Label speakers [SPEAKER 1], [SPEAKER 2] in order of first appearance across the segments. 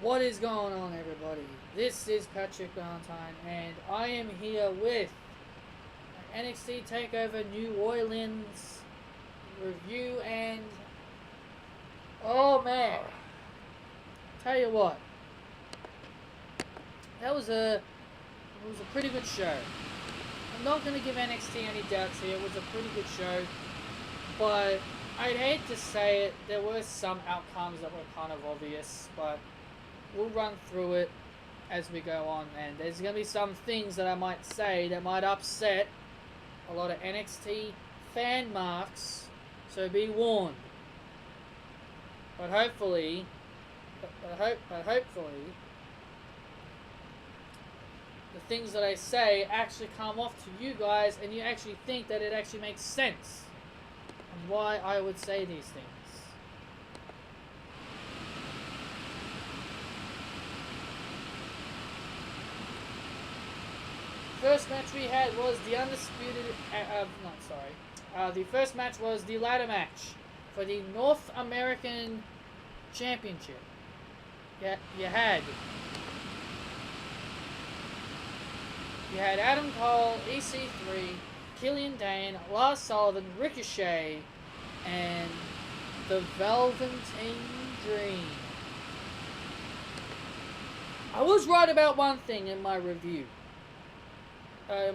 [SPEAKER 1] What is going on, everybody? This is Patrick Valentine, and I am here with NXT Takeover New Orleans review. And oh man, tell you what, it was a pretty good show. I'm not going to give NXT any doubts here. It was a pretty good show, but I'd hate to say it, there were some outcomes that were kind of obvious, but we'll run through it as we go on, and there's going to be some things that I might say that might upset a lot of NXT fan marks, so be warned. But hopefully, hopefully, the things that I say actually come off to you guys, and you actually think that it actually makes sense on why I would say these things. First match we had was the undisputed. The first match was the ladder match for the North American Championship. Yeah, you had Adam Cole, EC3, Killian Dane, Lars Sullivan, Ricochet, and the Velveteen Dream. I was right about one thing in my review.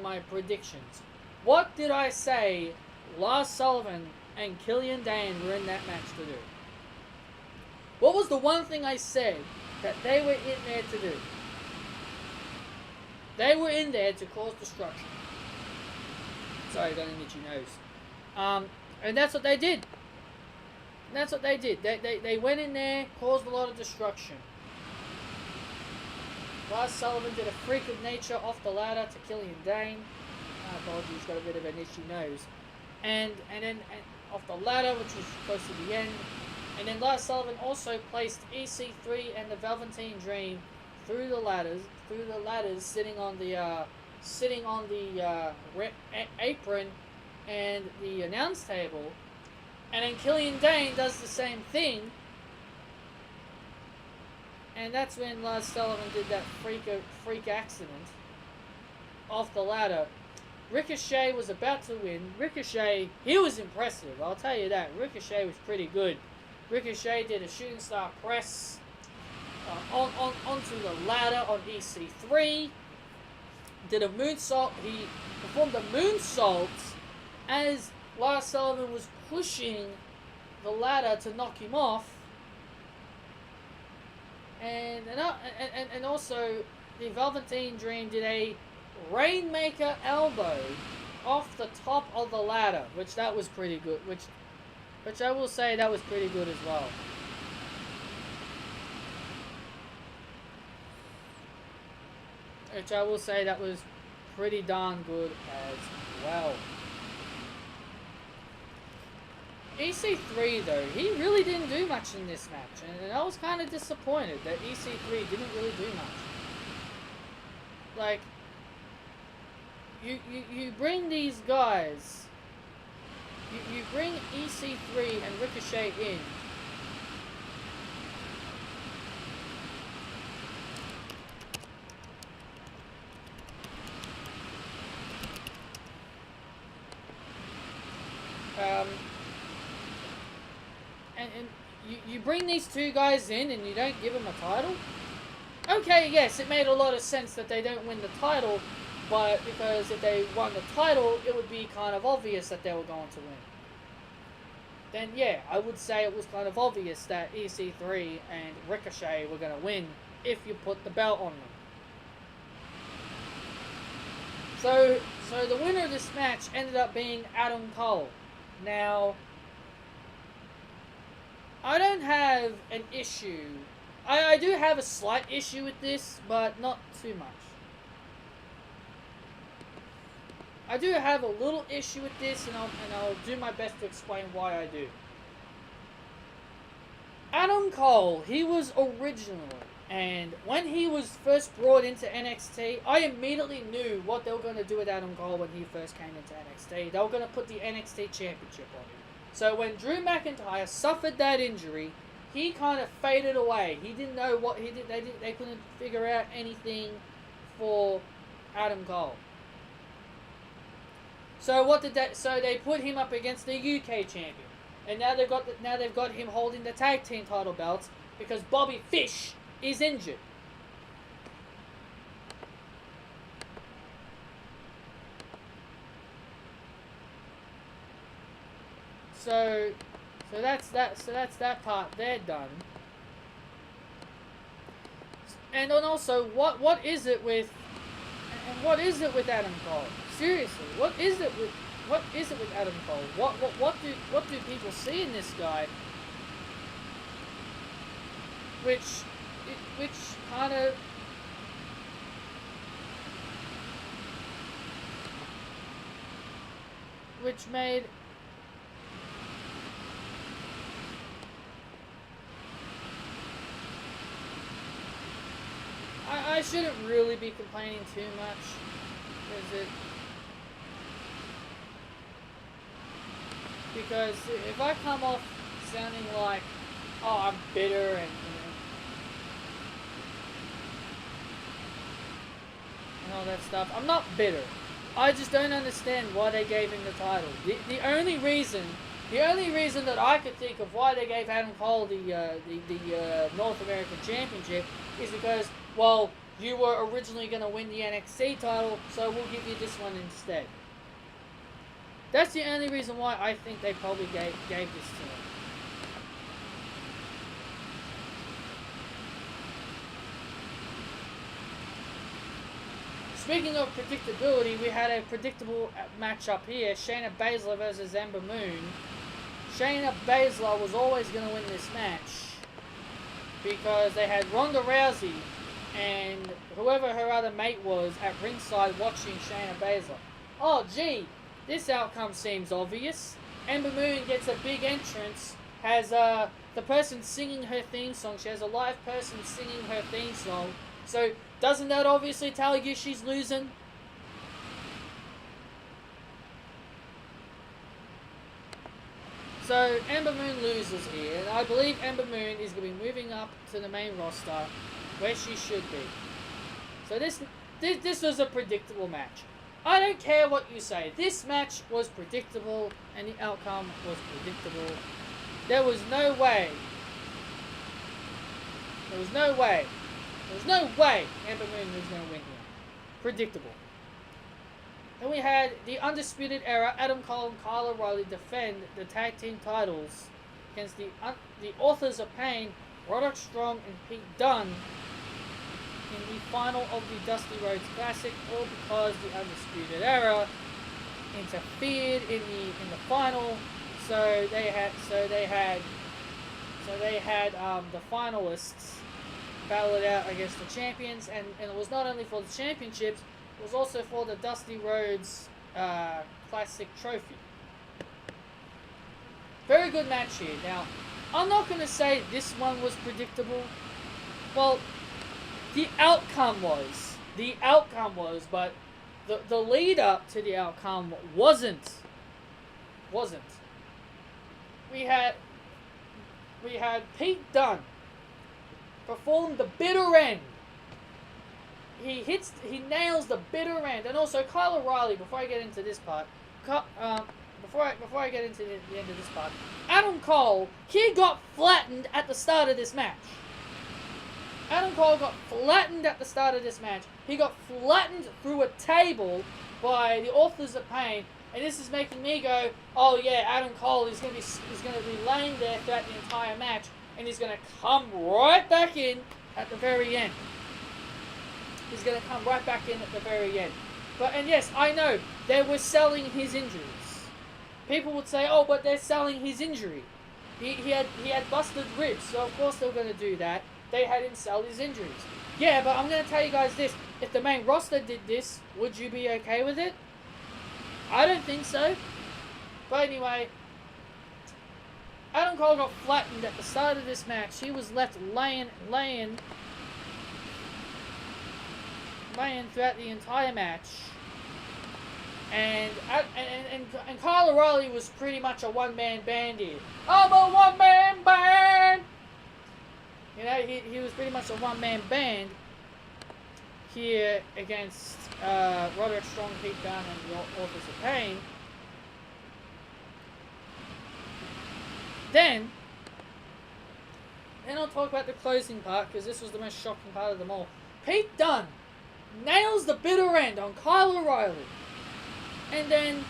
[SPEAKER 1] My predictions. What did I say Lars Sullivan and Killian Dane were in that match to do? What was the one thing I said that they were in there to do? They were in there to cause destruction. Sorry, I got an itchy nose. And that's what they did. They went in there, caused a lot of destruction. Lars Sullivan did a freak of nature off the ladder to Killian Dane. Apologies, got a bit of an itchy nose. And then off the ladder, which was close to the end. And then Lars Sullivan also placed EC3 and the Velveteen Dream through the ladders, sitting on the apron and the announce table. And then Killian Dane does the same thing. And that's when Lars Sullivan did that freak accident off the ladder. Ricochet was about to win. Ricochet, he was impressive, I'll tell you that. Ricochet was pretty good. Ricochet did a shooting star press onto the ladder on EC3. Did a moonsault. He performed a moonsault as Lars Sullivan was pushing the ladder to knock him off. And also, the Velveteen Dream did a Rainmaker elbow off the top of the ladder, which that was pretty good. Which I will say that was pretty good as well. Which I will say that was pretty darn good as well. EC3 though, he really didn't do much in this match, and I was kind of disappointed that EC3 didn't really do much. Like, you bring these guys, you bring EC3 and Ricochet in. And you bring these two guys in and you don't give them a title? Okay, yes, it made a lot of sense that they don't win the title, but because if they won the title, it would be kind of obvious that they were going to win. Then yeah, I would say it was kind of obvious that EC3 and Ricochet were going to win if you put the belt on them. So the winner of this match ended up being Adam Cole. Now, I don't have an issue. I do have a slight issue with this, but not too much. I do have a little issue with this, and I'll do my best to explain why I do. Adam Cole, he was originally, and when he was first brought into NXT, I immediately knew what they were going to do with Adam Cole when he first came into NXT. They were going to put the NXT Championship on him. So when Drew McIntyre suffered that injury, he kind of faded away. He didn't know what he did. They couldn't figure out anything for Adam Cole. So what did that? So they put him up against the UK champion, and now they've got him holding the tag team title belts because Bobby Fish is injured. So that's that part. They're done. And then also, what is it with Adam Cole? Seriously, what is it with Adam Cole? What do people see in this guy? Which kind of made I shouldn't really be complaining too much, because if I come off sounding like, oh, I'm bitter and all that stuff, I'm not bitter. I just don't understand why they gave him the title. The only reason that I could think of why they gave Adam Cole the North American Championship is because, well, you were originally going to win the NXT title, so we'll give you this one instead. That's the only reason why I think they probably gave this to him. Speaking of predictability, we had a predictable matchup here. Shayna Baszler versus Ember Moon. Shayna Baszler was always going to win this match because they had Ronda Rousey and whoever her other mate was at ringside watching Shayna Baszler. Oh, gee, this outcome seems obvious. Ember Moon gets a big entrance, has the person singing her theme song. She has a live person singing her theme song. So, doesn't that obviously tell you she's losing? So, Ember Moon loses here, and I believe Ember Moon is going to be moving up to the main roster, where she should be. So this was a predictable match. I don't care what you say. This match was predictable, and the outcome was predictable. There was no way Ember Moon was going to win here. Predictable. Then we had the Undisputed Era, Adam Cole and Kyle O'Reilly defend the tag team titles against the Authors of Pain, Roderick Strong and Pete Dunne, in the final of the Dusty Rhodes Classic, all because the Undisputed Era interfered in the final. So they had the finalists battle it out against the champions, and it was not only for the championships, it was also for the Dusty Rhodes Classic trophy. Very good match here. Now, I'm not going to say this one was predictable. Well, the outcome was, but the lead up to the outcome wasn't. We had Pete Dunne perform the bitter end. He nails the bitter end, and also Kyle O'Reilly. Before I get into this part, before I get into the end of this part, Adam Cole, he got flattened at the start of this match. Adam Cole got flattened at the start of this match. He got flattened through a table by the Authors of Pain, and this is making me go, oh yeah, Adam Cole is going to be laying there throughout the entire match, and he's going to come right back in at the very end. He's going to come right back in at the very end. And yes, I know, they were selling his injuries. People would say, oh, but they're selling his injury. He had busted ribs, so of course they were going to do that. They had him sell his injuries. Yeah, but I'm going to tell you guys this. If the main roster did this, would you be okay with it? I don't think so. But anyway, Adam Cole got flattened at the start of this match. He was left laying throughout the entire match. And Kyle O'Reilly was pretty much a one-man band here. I'm a one-man band! You know, he was pretty much a one-man band here against Roderick Strong, Pete Dunne, and the Authors of Pain. Then I'll talk about the closing part, because this was the most shocking part of them all. Pete Dunne nails the bitter end on Kyle O'Reilly. And then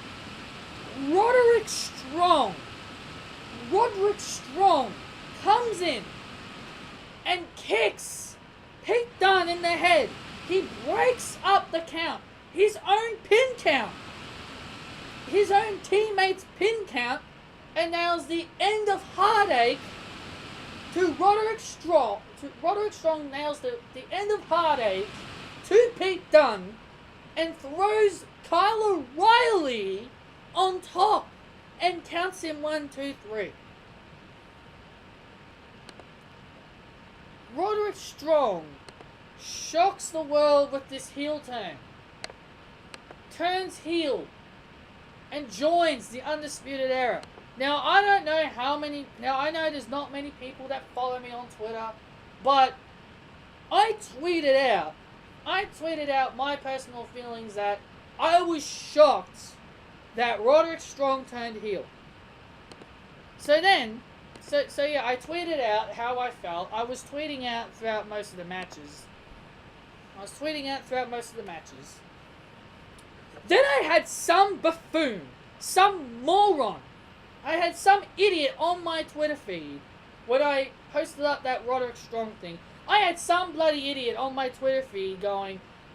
[SPEAKER 1] Roderick Strong comes in and kicks Pete Dunne in the head. He breaks up the count. His own pin count. His own teammate's pin count. And nails the end of Heartache to Roderick Strong. Roderick Strong nails the end of Heartache to Pete Dunne and throws Kyle O'Reilly on top and counts him 1, 2, 3. Roderick Strong shocks the world with this heel turn. Turns heel and joins the Undisputed Era. Now, I don't know how many... Now, I know there's not many people that follow me on Twitter, but I tweeted out my personal feelings that I was shocked that Roderick Strong turned heel. So yeah, I tweeted out how I felt. I was tweeting out throughout most of the matches. Then I had some buffoon, some moron, I had some idiot on my Twitter feed when I posted up that Roderick Strong thing. I had some bloody idiot on my Twitter feed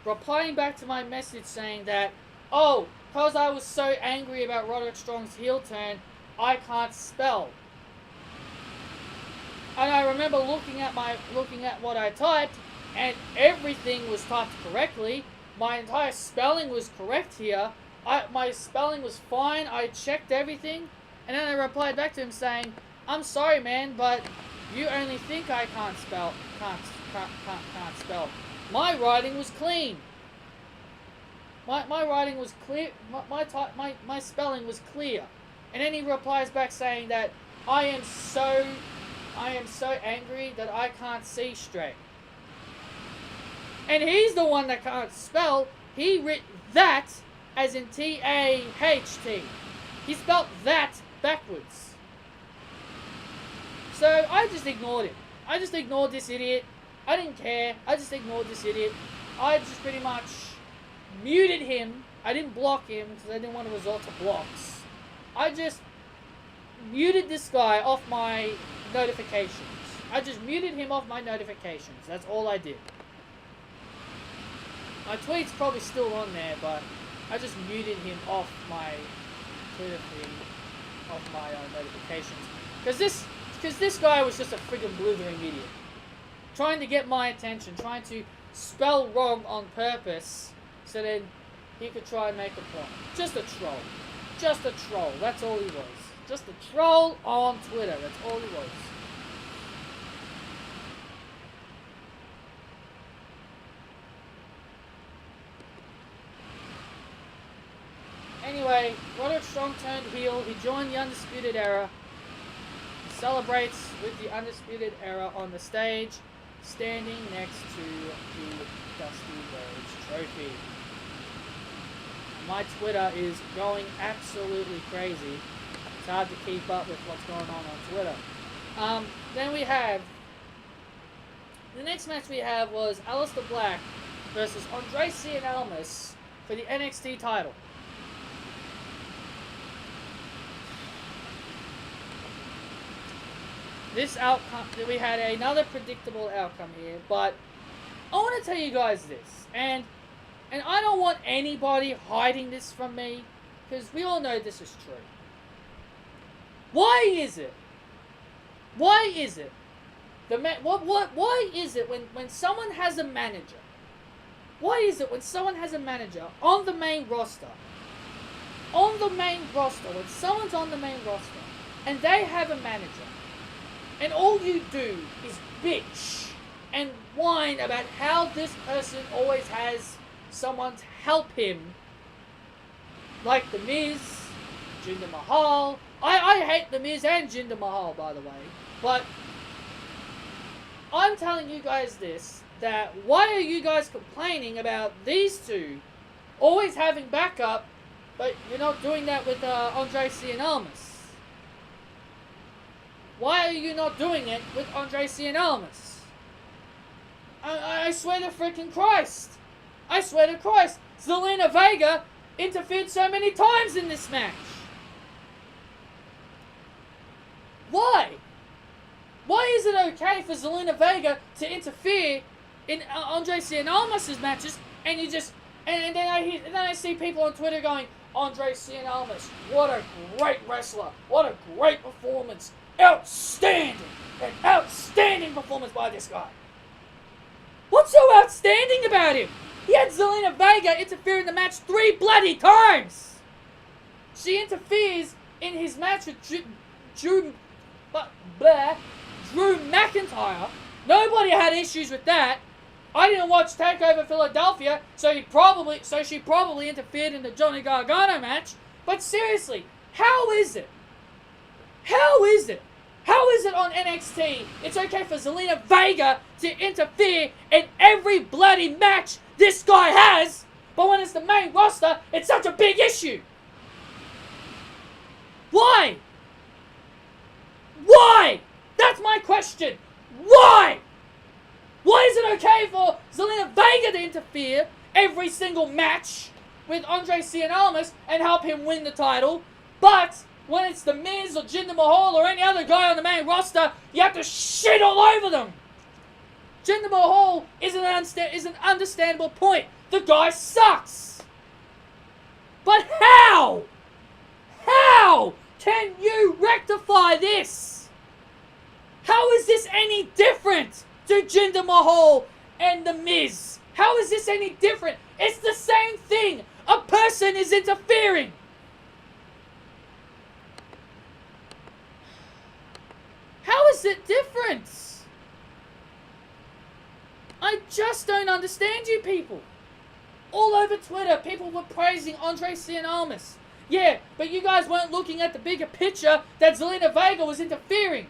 [SPEAKER 1] replying back to my message saying that, oh, because I was so angry about Roderick Strong's heel turn, I can't spell. And I remember looking at what I typed, and everything was typed correctly. My entire spelling was correct here. My spelling was fine. I checked everything. And then I replied back to him saying, I'm sorry, man, but you only think I can't spell. Can't spell. My writing was clean. My writing was clear. My spelling was clear. And then he replies back saying that I am so angry that I can't see straight. And he's the one that can't spell. He writ that as in T-A-H-T. He spelled that backwards. So I just ignored him. I just ignored this idiot. I didn't care. I just ignored this idiot. I just pretty much muted him. I didn't block him because I didn't want to resort to blocks. I just muted this guy off my notifications. I just muted him off my notifications. That's all I did. My tweet's probably still on there, but I just muted him off my Twitter feed, off my notifications. Because this guy was just a friggin' blithering idiot. Trying to get my attention, trying to spell wrong on purpose, so then he could try and make a point. Just a troll. Just a troll. That's all he was. Just a troll on Twitter. That's all he was. Anyway, Roderick Strong turned heel. He joined the Undisputed Era. He celebrates with the Undisputed Era on the stage, standing next to the Dusty Rhodes Trophy. My Twitter is going absolutely crazy. It's hard to keep up with what's going on Twitter. Then we have... The next match we have was Aleister Black versus Andre Cien Almas for the NXT title. This outcome, we had another predictable outcome here, but I want to tell you guys this, and I don't want anybody hiding this from me, because we all know this is true. Why is it? Why is it? Why is it when someone has a manager? Why is it when someone has a manager on the main roster? On the main roster, when someone's on the main roster, and they have a manager, and all you do is bitch and whine about how this person always has someone to help him. Like The Miz, Jinder Mahal. I hate The Miz and Jinder Mahal, by the way. But I'm telling you guys this, that why are you guys complaining about these two always having backup, but you're not doing that with Andre Cien Almas? Why are you not doing it with Andre Cien Almas? I swear to freaking Christ. I swear to Christ. Zelina Vega interfered so many times in this match. Why? Why is it okay for Zelina Vega to interfere in Andre Cien Almas' matches, and you just and then I see people on Twitter going, Andre Cien Almas, what a great wrestler, what a great performance, outstanding, an outstanding performance by this guy. What's so outstanding about him? He had Zelina Vega interfere in the match 3 bloody times. She interferes in his match with Drew McIntyre. Nobody had issues with that. I didn't watch Takeover Philadelphia, so she probably interfered in the Johnny Gargano match. But seriously, how is it? How is it on NXT it's okay for Zelina Vega to interfere in every bloody match this guy has, but when it's the main roster, it's such a big issue? Why? Why? That's my question. Why? Why is it okay for Zelina Vega to interfere every single match with Andre Cien Almas and help him win the title, but when it's The Miz or Jinder Mahal or any other guy on the main roster, you have to shit all over them? Jinder Mahal is an understandable point. The guy sucks. But how? How can you rectify this? How is this any different to Jinder Mahal and The Miz? How is this any different? It's the same thing. A person is interfering. How is it different? I just don't understand you people. All over Twitter, people were praising Andre Cien Almas. Yeah, but you guys weren't looking at the bigger picture that Zelina Vega was interfering.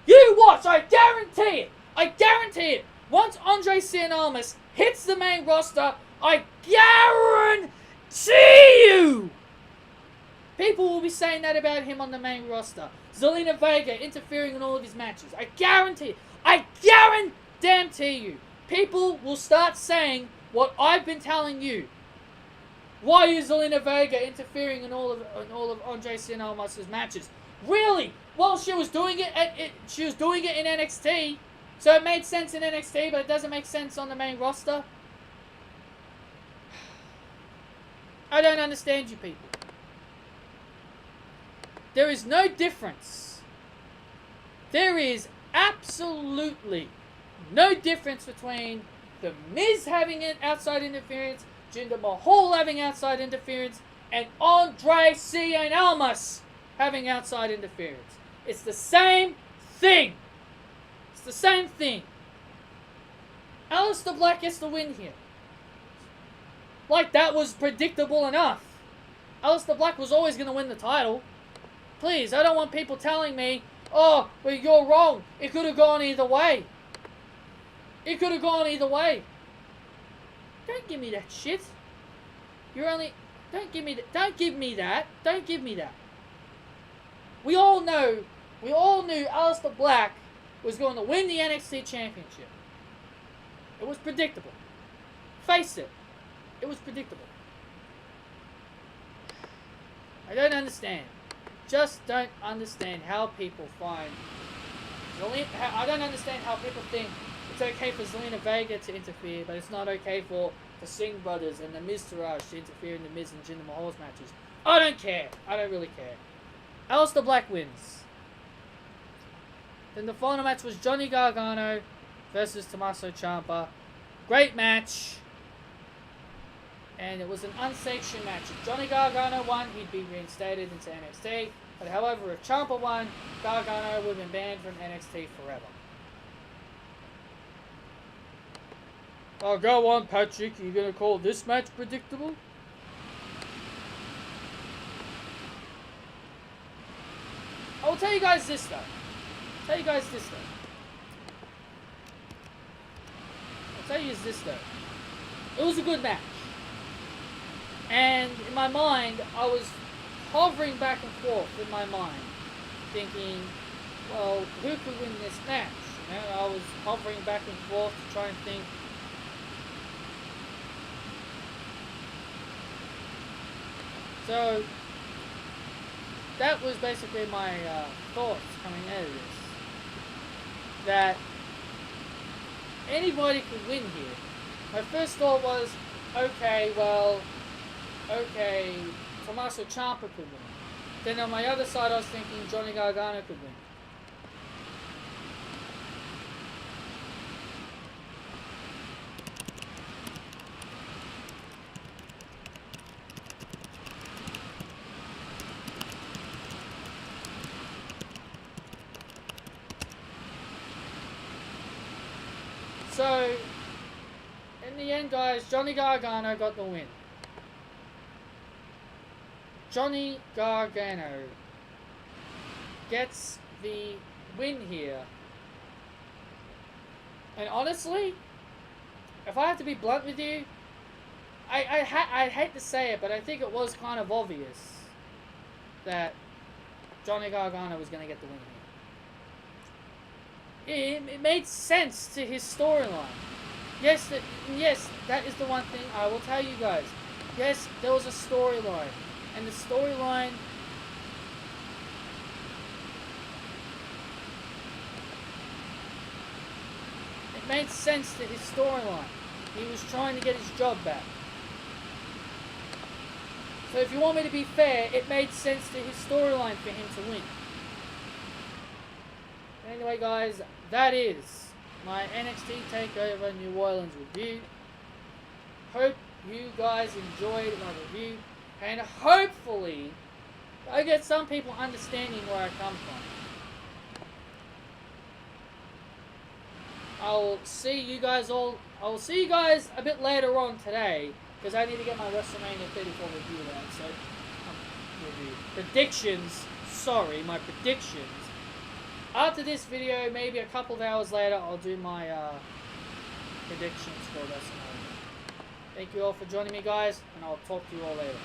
[SPEAKER 1] You watch, I guarantee it. I guarantee it. Once Andre Cien Almas hits the main roster, I guarantee you, people will be saying that about him on the main roster. Zelina Vega interfering in all of his matches. I guarantee it. I guarantee you. People will start saying what I've been telling you. Why is Zelina Vega interfering in all of Andre Cien Almas' matches? Really? Well, she was doing it in NXT, so it made sense in NXT, but it doesn't make sense on the main roster. I don't understand you people. There is no difference. There is absolutely no difference between The Miz having an outside interference, Jinder Mahal having outside interference, and Andre Cien Almas having outside interference. It's the same thing. It's the same thing. Aleister Black gets the win here. Like, that was predictable enough. Aleister Black was always going to win the title. Please, I don't want people telling me, oh, well, you're wrong. It could have gone either way. It could have gone either way. Don't give me that shit. Don't give me that. Don't give me that. We all knew Aleister Black was going to win the NXT Championship. It was predictable. Face it. It was predictable. I don't understand. Just don't understand how people find... I don't understand how people think it's okay for Zelina Vega to interfere, but it's not okay for the Singh brothers and the Miztourage to interfere in the Miz and Jinder Mahal's matches. I don't care. I don't really care. Aleister Black wins. Then the final match was Johnny Gargano versus Tommaso Ciampa. Great match. And it was an unsanctioned match. If Johnny Gargano won, he'd be reinstated into NXT. But however, if Ciampa won, Gargano would have been banned from NXT forever. Oh, go on, Patrick. Are you going to call this match predictable? I will tell you guys this, though. tell you guys this though. I'll tell you this though. It was a good match. And in my mind, I was hovering back and forth in my mind, thinking, well, who could win this match? You know, I was hovering back and forth to try and think. So, that was basically my thoughts coming out of this. That anybody could win here. My first thought was, okay, Tommaso Ciampa could win. Then on my other side I was thinking Johnny Gargano could win. So, in the end, guys, Johnny Gargano got the win. Johnny Gargano gets the win here. And honestly, if I have to be blunt with you, I hate to say it, but I think it was kind of obvious that Johnny Gargano was going to get the win here. It made sense to his storyline. Yes, that is the one thing I will tell you guys. Yes, there was a storyline. And the storyline, it made sense to his storyline. He was trying to get his job back. So if you want me to be fair, it made sense to his storyline for him to win. Anyway, guys, that is my NXT Takeover New Orleans review. Hope you guys enjoyed my review. And hopefully, I get some people understanding where I come from. I'll see you guys a bit later on today, because I need to get my WrestleMania 34 review out. So, predictions. Sorry, my predictions. After this video, maybe a couple of hours later, I'll do my predictions for WrestleMania. Thank you all for joining me, guys, and I'll talk to you all later.